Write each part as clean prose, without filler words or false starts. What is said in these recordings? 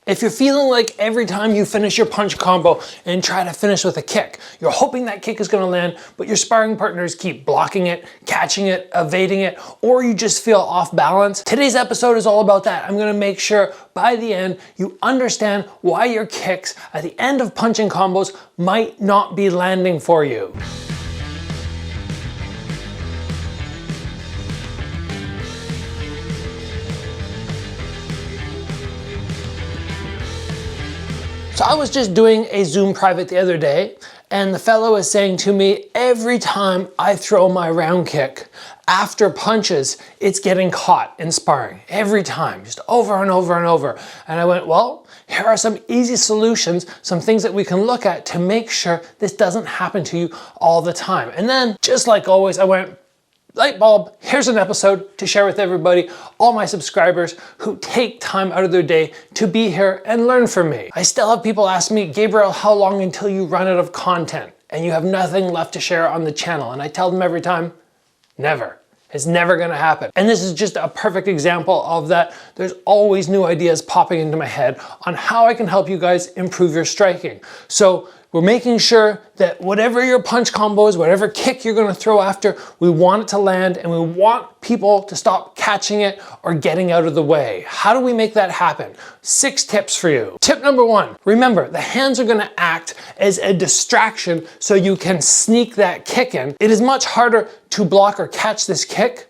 If you're feeling like every time you finish your punch combo and try to finish with a kick, you're hoping that kick is gonna land, but your sparring partners keep blocking it, catching it, evading it, or you just feel off balance, today's episode is all about that. I'm gonna make sure by the end you understand why your kicks at the end of punching combos might not be landing for you. So I was just doing a Zoom private the other day, and the fellow was saying to me, every time I throw my round kick, after punches, it's getting caught in sparring. Every time, just over and over and over. And I went, well, here are some easy solutions, some things that we can look at to make sure this doesn't happen to you all the time. And then, just like always, I went, light bulb, here's an episode to share with everybody, all my subscribers who take time out of their day to be here and learn from me. I still have people ask me, Gabriel, how long until you run out of content and you have nothing left to share on the channel? And I tell them every time, never. It's never gonna happen. And this is just a perfect example of that. There's always new ideas popping into my head on how I can help you guys improve your striking. So we're making sure that whatever your punch combo is, whatever kick you're gonna throw after, we want it to land and we want people to stop catching it or getting out of the way. How do we make that happen? 6 tips for you. Tip number 1, remember the hands are gonna act as a distraction so you can sneak that kick in. It is much harder to block or catch this kick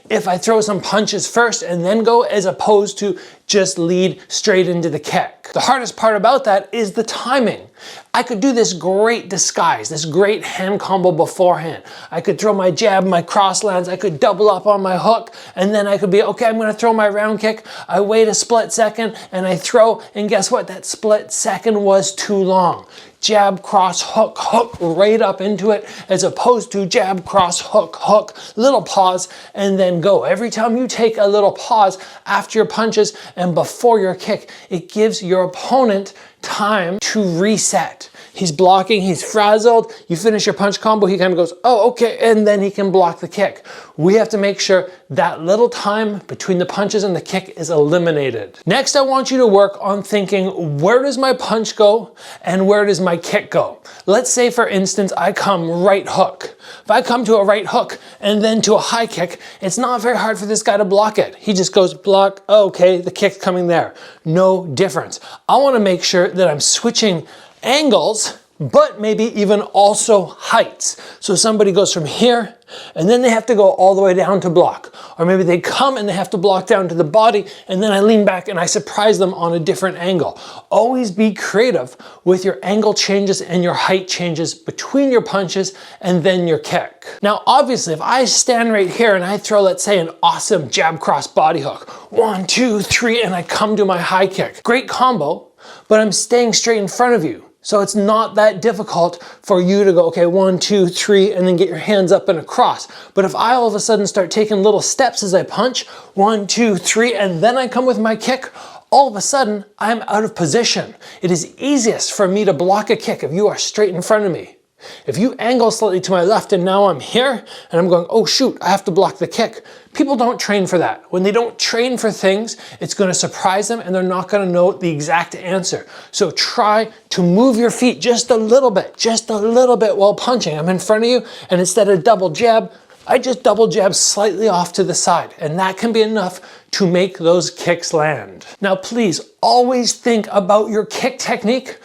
if I throw some punches first and then go, as opposed to just lead straight into the kick. The hardest part about that is the timing. I could do this great disguise, this great hand combo beforehand. I could throw my jab, my cross lands, I could double up on my hook, and then I could be, okay, I'm gonna throw my round kick. I wait a split second and I throw, and guess what? That split second was too long. Jab, cross, hook, hook, right up into it, as opposed to jab, cross, hook, hook, little pause, and then go. Every time you take a little pause after your punches and before your kick, it gives your opponent time to reset. He's blocking, he's frazzled, you finish your punch combo, he kind of goes, oh, okay, and then he can block the kick. We have to make sure that little time between the punches and the kick is eliminated. Next, I want you to work on thinking, where does my punch go and where does my kick go? Let's say, for instance, I come right hook. If I come to a right hook and then to a high kick, it's not very hard for this guy to block it. He just goes block, okay, the kick's coming there. No difference. I want to make sure that I'm switching angles, but maybe even also heights. So somebody goes from here and then they have to go all the way down to block. Or maybe they come and they have to block down to the body, and then I lean back and I surprise them on a different angle. Always be creative with your angle changes and your height changes between your punches and then your kick. Now, obviously, if I stand right here and I throw, let's say, an awesome jab cross body hook, 1, 2, 3, and I come to my high kick. Great combo, but I'm staying straight in front of you. So it's not that difficult for you to go, okay, 1, 2, 3, and then get your hands up and across. But if I all of a sudden start taking little steps as I punch, 1, 2, 3, and then I come with my kick, all of a sudden I'm out of position. It is easiest for me to block a kick if you are straight in front of me. If you angle slightly to my left and now I'm here and I'm going, oh shoot, I have to block the kick. People don't train for that. When they don't train for things, it's going to surprise them and they're not going to know the exact answer. So try to move your feet just a little bit while punching. I'm in front of you, and instead of double jab, I just double jab slightly off to the side, and that can be enough to make those kicks land. Now please always think about your kick technique.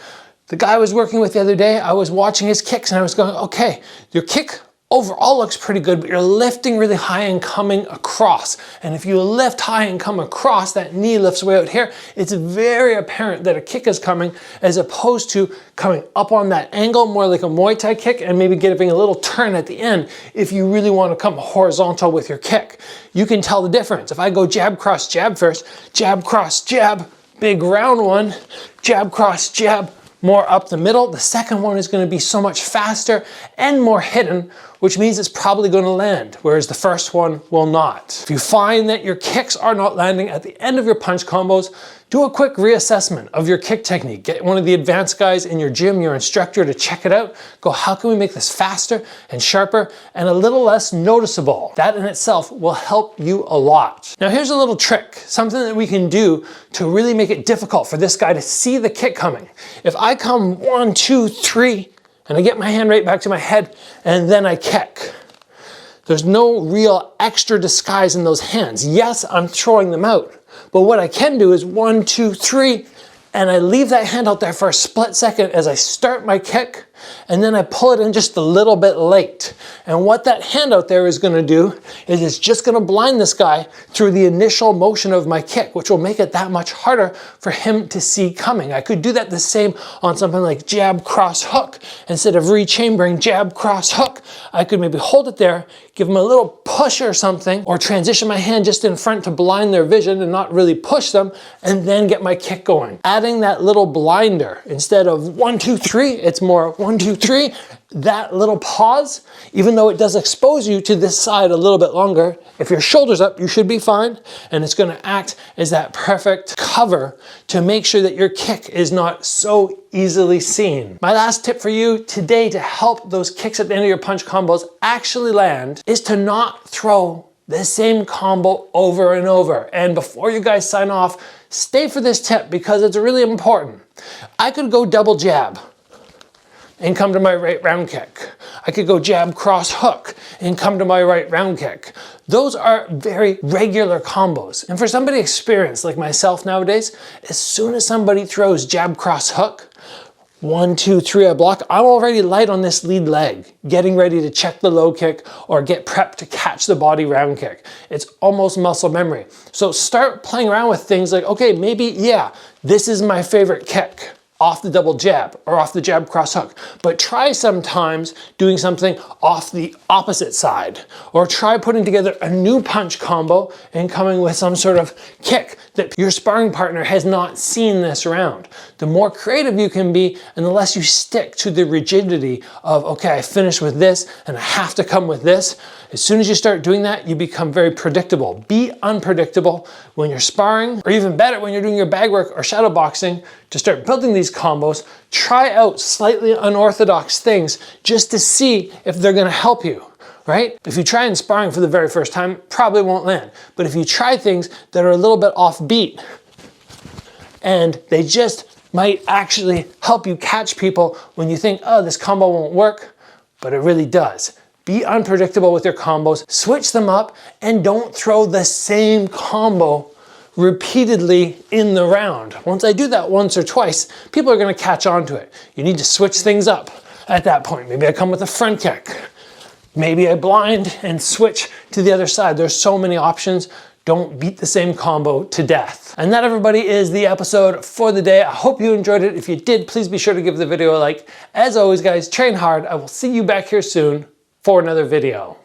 The guy I was working with the other day, I was watching his kicks and I was going, okay, your kick overall looks pretty good, but you're lifting really high and coming across. And if you lift high and come across, that knee lifts way out here, it's very apparent that a kick is coming, as opposed to coming up on that angle, more like a Muay Thai kick, and maybe giving a little turn at the end if you really want to come horizontal with your kick. You can tell the difference. If I go jab, cross, jab first, jab, cross, jab, big round one, jab, cross, jab, more up the middle. The second one is going to be so much faster and more hidden, which means it's probably going to land, whereas the first one will not. If you find that your kicks are not landing at the end of your punch combos, Do a quick reassessment of your kick technique. Get one of the advanced guys in your gym, your instructor, to check it out. Go, how can we make this faster and sharper and a little less noticeable? That in itself will help you a lot. Now here's a little trick, something that we can do to really make it difficult for this guy to see the kick coming. If I come 1, 2, 3, and I get my hand right back to my head and then I kick, there's no real extra disguise in those hands. Yes, I'm throwing them out, but what I can do is 1, 2, 3, and I leave that hand out there for a split second as I start my kick, and then I pull it in just a little bit late. And what that hand out there is gonna do is it's just gonna blind this guy through the initial motion of my kick, which will make it that much harder for him to see coming. I could do that the same on something like jab, cross, hook. Instead of re-chambering jab, cross, hook, I could maybe hold it there, give him a little push or something, or transition my hand just in front to blind their vision and not really push them, and then get my kick going. Adding that little blinder, instead of 1, 2, 3, it's more 1, 2, 3. That little pause, even though it does expose you to this side a little bit longer, if your shoulder's up, you should be fine, and it's gonna act as that perfect cover to make sure that your kick is not so easily seen. My last tip for you today to help those kicks at the end of your punch combos actually land is to not throw the same combo over and over. And before you guys sign off, stay for this tip because it's really important. I could go double jab and come to my right round kick. I could go jab, cross, hook and come to my right round kick. Those are very regular combos. And for somebody experienced like myself nowadays, as soon as somebody throws jab, cross, hook, 1, 2, 3, I block, I'm already light on this lead leg, getting ready to check the low kick or get prepped to catch the body round kick. It's almost muscle memory. So start playing around with things like, okay, maybe, yeah, this is my favorite kick off the double jab or off the jab cross hook, but try sometimes doing something off the opposite side, or try putting together a new punch combo and coming with some sort of kick that your sparring partner has not seen this round. The more creative you can be and the less you stick to the rigidity of, okay, I finished with this and I have to come with this. As soon as you start doing that, you become very predictable. Be unpredictable when you're sparring, or even better when you're doing your bag work or shadow boxing. To start building these combos, try out slightly unorthodox things just to see if they're gonna help you, right? If you try and sparring for the very first time, probably won't land. But if you try things that are a little bit offbeat and they just might actually help you catch people when you think, oh, this combo won't work, but it really does. Be unpredictable with your combos, switch them up, and don't throw the same combo repeatedly in the round. Once I do that once or twice, people are gonna catch on to it. You need to switch things up at that point. Maybe I come with a front kick. Maybe I blind and switch to the other side. There's so many options. Don't beat the same combo to death. And that, everybody, is the episode for the day. I hope you enjoyed it. If you did, please be sure to give the video a like. As always, guys, train hard. I will see you back here soon for another video.